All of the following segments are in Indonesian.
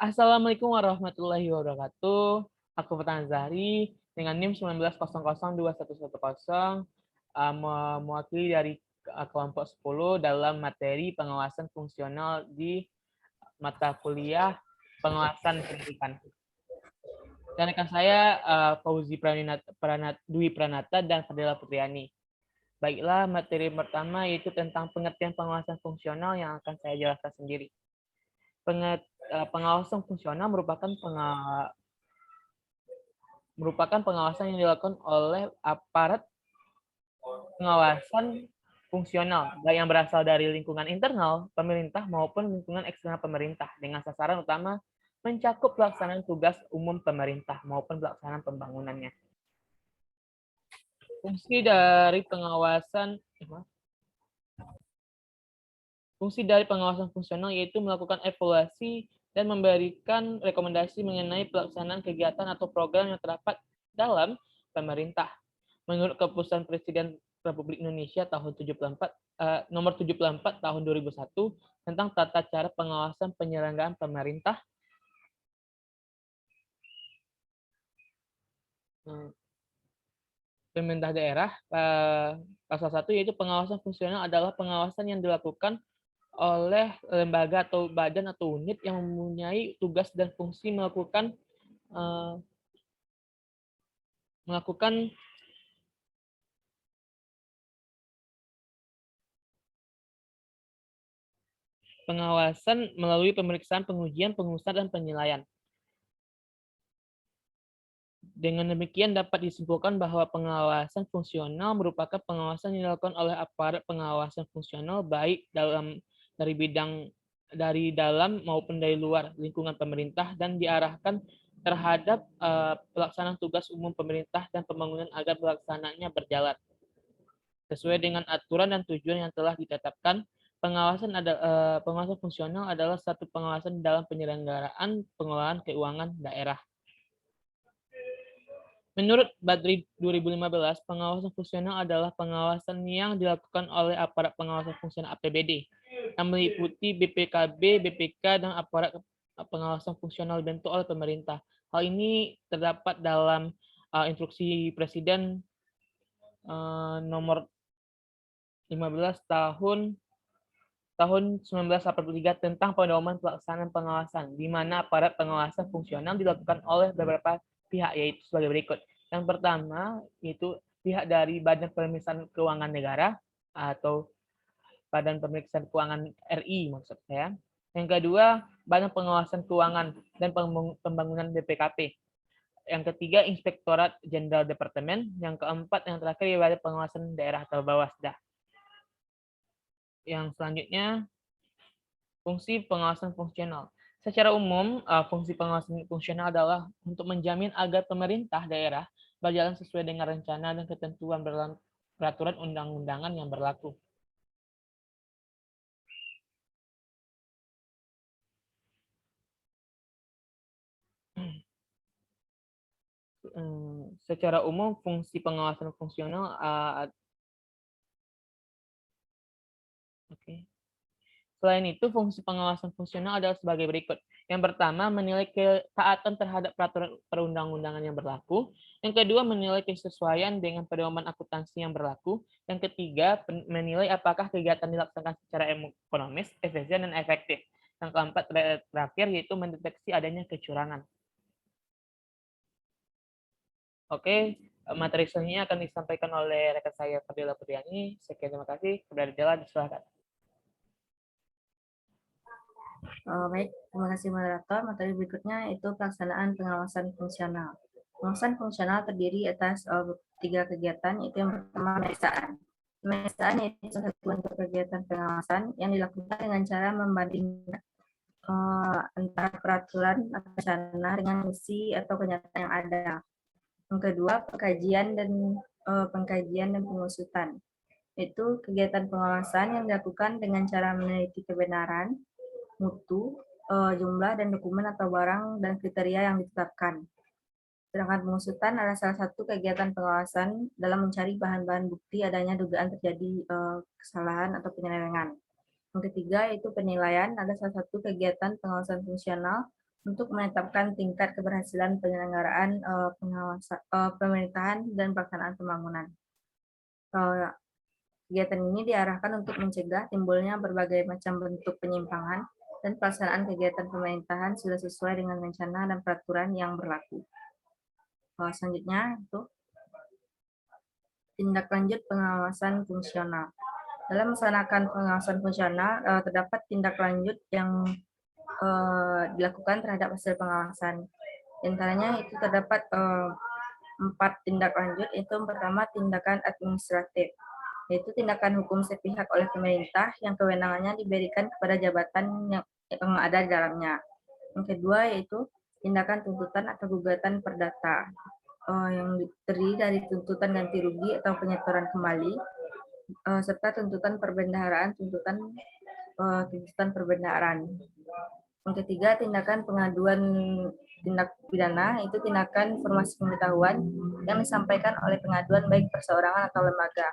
Assalamualaikum warahmatullahi wabarakatuh. Aku Fatan Zahri dengan NIM 19002110 mewakili dari kelompok 10 dalam materi pengawasan fungsional di mata kuliah pengawasan pendidikan. Dan rekan saya Fauzi Dwi Pranata dan Fadila Putriani. Baiklah, materi pertama yaitu tentang pengertian pengawasan fungsional yang akan saya jelaskan sendiri. Pengawasan fungsional merupakan pengawasan yang dilakukan oleh aparat pengawasan fungsional, baik yang berasal dari lingkungan internal pemerintah maupun lingkungan eksternal pemerintah, dengan sasaran utama mencakup pelaksanaan tugas umum pemerintah maupun pelaksanaan pembangunannya. Fungsi dari pengawasan fungsional yaitu melakukan evaluasi dan memberikan rekomendasi mengenai pelaksanaan kegiatan atau program yang terdapat dalam pemerintah. Menurut Keputusan Presiden Republik Indonesia nomor 74 tahun 2001 tentang tata cara pengawasan penyelenggaraan pemerintah daerah, pasal 1 yaitu pengawasan fungsional adalah pengawasan yang dilakukan oleh lembaga atau badan atau unit yang mempunyai tugas dan fungsi melakukan pengawasan melalui pemeriksaan, pengujian, pengurusan, dan penilaian. Dengan demikian dapat disimpulkan bahwa pengawasan fungsional merupakan pengawasan yang dilakukan oleh aparat pengawasan fungsional baik dari dalam maupun dari luar lingkungan pemerintah dan diarahkan terhadap pelaksanaan tugas umum pemerintah dan pembangunan agar pelaksanaannya berjalan sesuai dengan aturan dan tujuan yang telah ditetapkan. Pengawasan fungsional adalah satu pengawasan dalam penyelenggaraan pengelolaan keuangan daerah. Menurut Badri 2015, pengawasan fungsional adalah pengawasan yang dilakukan oleh aparat pengawasan fungsional APBD, yang meliputi BPKB, BPK, dan aparat pengawasan fungsional dibentuk oleh pemerintah. Hal ini terdapat dalam instruksi Presiden nomor 15 tahun 1983 tentang pedoman pelaksanaan pengawasan, di mana aparat pengawasan fungsional dilakukan oleh beberapa pihak, yaitu sebagai berikut. Yang pertama, yaitu pihak dari Badan Pemeriksaan Keuangan Negara atau Badan Pemeriksaan Keuangan RI maksud saya. Yang kedua, Badan Pengawasan Keuangan dan Pembangunan BPKP. Yang ketiga, Inspektorat Jenderal Departemen. Yang keempat, yang terakhir, Badan Pengawasan Daerah atau Bawasda. Yang selanjutnya, fungsi pengawasan fungsional. Secara umum, fungsi pengawasan fungsional adalah untuk menjamin agar pemerintah daerah berjalan sesuai dengan rencana dan ketentuan peraturan undang-undangan yang berlaku. Secara umum, fungsi pengawasan fungsional Selain itu, fungsi pengawasan fungsional adalah sebagai berikut. Yang pertama, menilai ketaatan terhadap peraturan perundang-undangan yang berlaku. Yang kedua, menilai kesesuaian dengan pedoman akuntansi yang berlaku. Yang ketiga, menilai apakah kegiatan dilaksanakan secara ekonomis, efisien, dan efektif. Yang keempat, terakhir, yaitu mendeteksi adanya kecurangan. Oke, materi selanjutnya akan disampaikan oleh rekan saya, Fadila Putriani. Sekian, terima kasih. Kepada jalan, silakan. Baik, terima kasih moderator. Materi berikutnya itu pelaksanaan pengawasan fungsional. Pengawasan fungsional terdiri atas 3 kegiatan, yaitu yang pertama pemeriksaan. Pemeriksaan yaitu salah satu bentuk kegiatan pengawasan yang dilakukan dengan cara membandingkan antara peraturan atau rencana dengan misi atau kenyataan yang ada. Yang kedua, pengkajian dan pengusutan. Itu kegiatan pengawasan yang dilakukan dengan cara meneliti kebenaran, mutu, jumlah dan dokumen atau barang dan kriteria yang ditetapkan. Sedangkan pengusutan adalah salah satu kegiatan pengawasan dalam mencari bahan-bahan bukti adanya dugaan terjadi kesalahan atau penyelewengan. Yang ketiga yaitu penilaian, ada salah satu kegiatan pengawasan fungsional untuk menetapkan tingkat keberhasilan penyelenggaraan pemerintahan dan pelaksanaan pembangunan. Kegiatan ini diarahkan untuk mencegah timbulnya berbagai macam bentuk penyimpangan dan pelaksanaan kegiatan pemerintahan sudah sesuai dengan rencana dan peraturan yang berlaku. Selanjutnya itu tindak lanjut pengawasan fungsional. Dalam melaksanakan pengawasan fungsional terdapat tindak lanjut yang dilakukan terhadap hasil pengawasan. Di antaranya itu terdapat 4 tindak lanjut. Itu yang pertama tindakan administratif, yaitu tindakan hukum sepihak oleh pemerintah yang kewenangannya diberikan kepada jabatan yang ada di dalamnya. Yang kedua yaitu tindakan tuntutan atau gugatan perdata yang terdiri dari tuntutan ganti rugi atau penyetoran kembali serta tuntutan perbendaharaan, tuntutan perbendaharaan. Yang ketiga, tindakan pengaduan tindak pidana, itu tindakan informasi pengetahuan yang disampaikan oleh pengaduan baik perseorangan atau lembaga.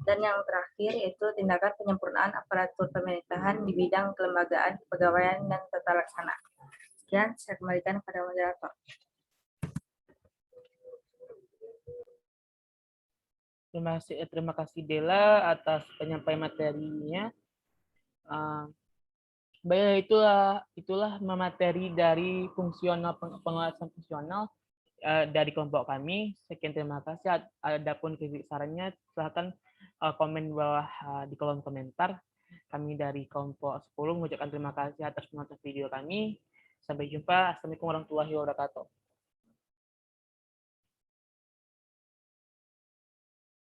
Dan yang terakhir yaitu tindakan penyempurnaan aparatur pemerintahan di bidang kelembagaan, kepegawaian, dan tata laksana. Sekian, saya kembalikan kepada moderator. Terima kasih Dela atas penyampaian materinya. Baik, itulah materi dari pengawasan fungsional dari kelompok kami. Sekian, terima kasih. Adapun kritik sarannya silahkan komen di bawah di kolom komentar. Kami dari kelompok 10 mengucapkan terima kasih atas menonton video kami. Sampai jumpa. Assalamualaikum warahmatullahi wabarakatuh.